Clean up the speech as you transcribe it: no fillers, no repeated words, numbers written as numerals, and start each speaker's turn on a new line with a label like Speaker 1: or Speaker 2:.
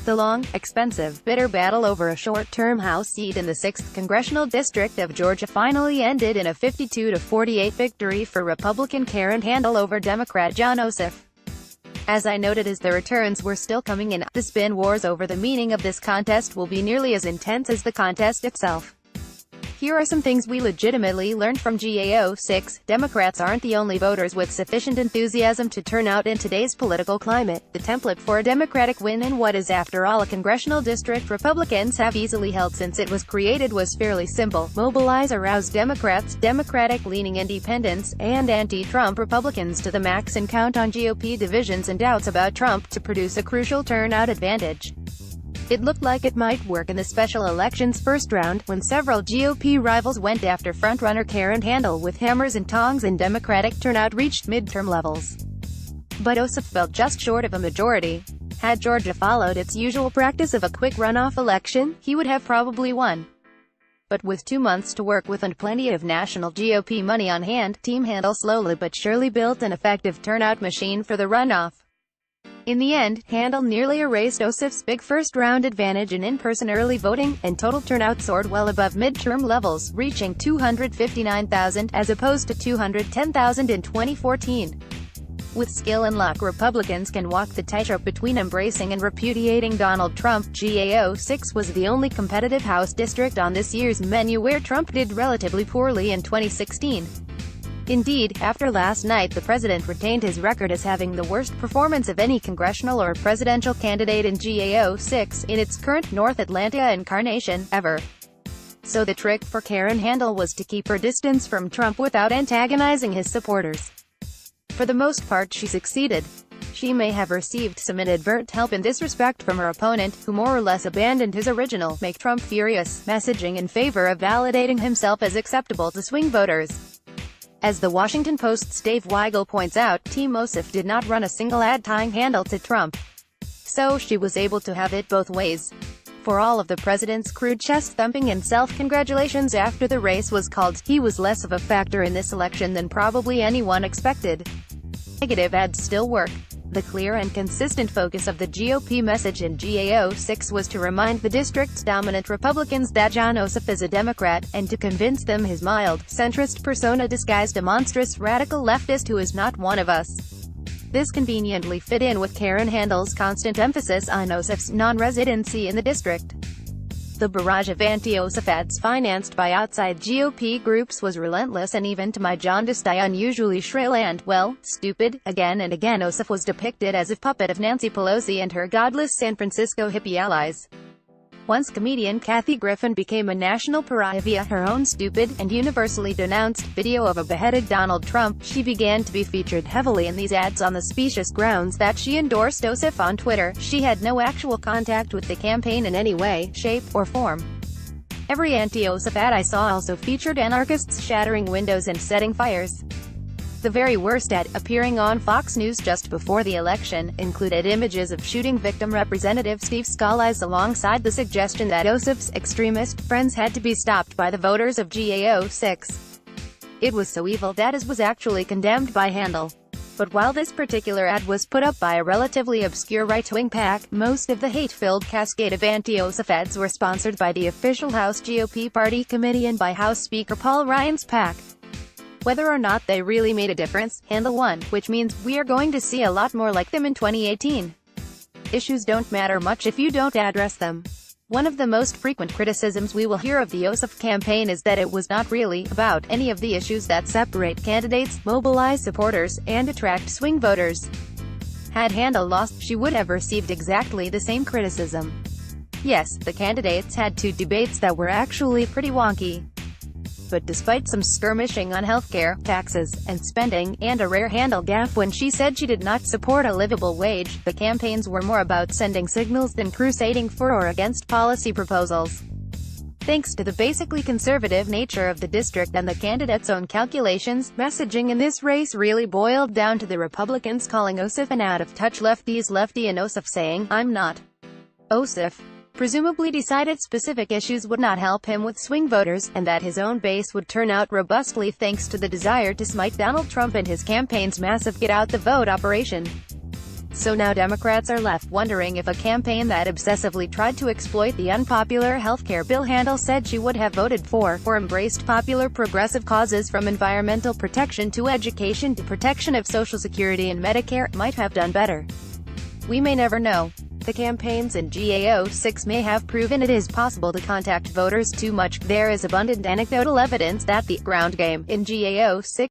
Speaker 1: The long, expensive, bitter battle over a short-term House seat in the 6th Congressional District of Georgia finally ended in a 52-48 victory for Republican Karen Handel over Democrat Jon Ossoff. As I noted as the returns were still coming in, the spin wars over the meaning of this contest will be nearly as intense as the contest itself. Here are some things we legitimately learned from GAO6. Democrats aren't the only voters with sufficient enthusiasm to turn out in today's political climate. The template for a Democratic win in what is after all a congressional district Republicans have easily held since it was created was fairly simple: mobilize, arouse Democrats, Democratic-leaning independents, and anti-Trump Republicans to the max and count on GOP divisions and doubts about Trump to produce a crucial turnout advantage. It looked like it might work in the special election's first round, when several GOP rivals went after frontrunner Karen Handel with hammers and tongs and Democratic turnout reached midterm levels. But Ossoff fell just short of a majority. Had Georgia followed its usual practice of a quick runoff election, he would have probably won. But with 2 months to work with and plenty of national GOP money on hand, Team Handel slowly but surely built an effective turnout machine for the runoff. In the end, Handel nearly erased Ossoff's big first-round advantage in in-person early voting, and total turnout soared well above midterm levels, reaching 259,000, as opposed to 210,000 in 2014. With skill and luck, Republicans can walk the tightrope between embracing and repudiating Donald Trump. GAO6 was the only competitive House district on this year's menu where Trump did relatively poorly in 2016. Indeed, after last night the president retained his record as having the worst performance of any congressional or presidential candidate in GAO6, in its current North Atlanta incarnation, ever. So the trick for Karen Handel was to keep her distance from Trump without antagonizing his supporters. For the most part she succeeded. She may have received some inadvertent help in this respect from her opponent, who more or less abandoned his original "Make Trump Furious" messaging in favor of validating himself as acceptable to swing voters. As the Washington Post's Dave Weigel points out, Team Ossoff did not run a single ad tying Handel to Trump. So she was able to have it both ways. For all of the president's crude chest-thumping and self-congratulations after the race was called, he was less of a factor in this election than probably anyone expected. Negative ads still work. The clear and consistent focus of the GOP message in GAO6 was to remind the district's dominant Republicans that Jon Ossoff is a Democrat, and to convince them his mild, centrist persona disguised a monstrous radical leftist who is not one of us. This conveniently fit in with Karen Handel's constant emphasis on Ossoff's non-residency in the district. The barrage of anti-Ossoff ads financed by outside GOP groups was relentless, and even to my jaundiced eye unusually shrill and, well, stupid. Again and again Ossoff was depicted as a puppet of Nancy Pelosi and her godless San Francisco hippie allies. Once comedian Kathy Griffin became a national pariah via her own stupid, and universally denounced, video of a beheaded Donald Trump, she began to be featured heavily in these ads on the specious grounds that she endorsed Ossoff on Twitter. She had no actual contact with the campaign in any way, shape, or form. Every anti-Ossoff ad I saw also featured anarchists shattering windows and setting fires. The very worst ad, appearing on Fox News just before the election, included images of shooting victim Representative Steve Scalise alongside the suggestion that Ossoff's extremist friends had to be stopped by the voters of GAO6. It was so evil that it was actually condemned by Handel. But while this particular ad was put up by a relatively obscure right-wing PAC, most of the hate-filled cascade of anti-Ossoff ads were sponsored by the official House GOP party committee and by House Speaker Paul Ryan's PAC. Whether or not they really made a difference, Handel won, which means we are going to see a lot more like them in 2018. Issues don't matter much if you don't address them. One of the most frequent criticisms we will hear of the Ossoff campaign is that it was not really about any of the issues that separate candidates, mobilize supporters, and attract swing voters. Had Handel lost, she would have received exactly the same criticism. Yes, the candidates had 2 debates that were actually pretty wonky. But despite some skirmishing on healthcare, taxes, and spending, and a rare Handel gaffe when she said she did not support a livable wage, the campaigns were more about sending signals than crusading for or against policy proposals. Thanks to the basically conservative nature of the district and the candidates' own calculations, messaging in this race really boiled down to the Republicans calling Ossoff an out-of-touch lefty's lefty and Ossoff saying, "I'm not." Ossoff presumably decided specific issues would not help him with swing voters, and that his own base would turn out robustly thanks to the desire to smite Donald Trump and his campaign's massive get-out-the-vote operation. So now Democrats are left wondering if a campaign that obsessively tried to exploit the unpopular healthcare bill Handel said she would have voted for, or embraced popular progressive causes from environmental protection to education to protection of Social Security and Medicare, might have done better. We may never know. The campaigns in GA06 may have proven it is possible to contact voters too much. There is abundant anecdotal evidence that the ground game in GA06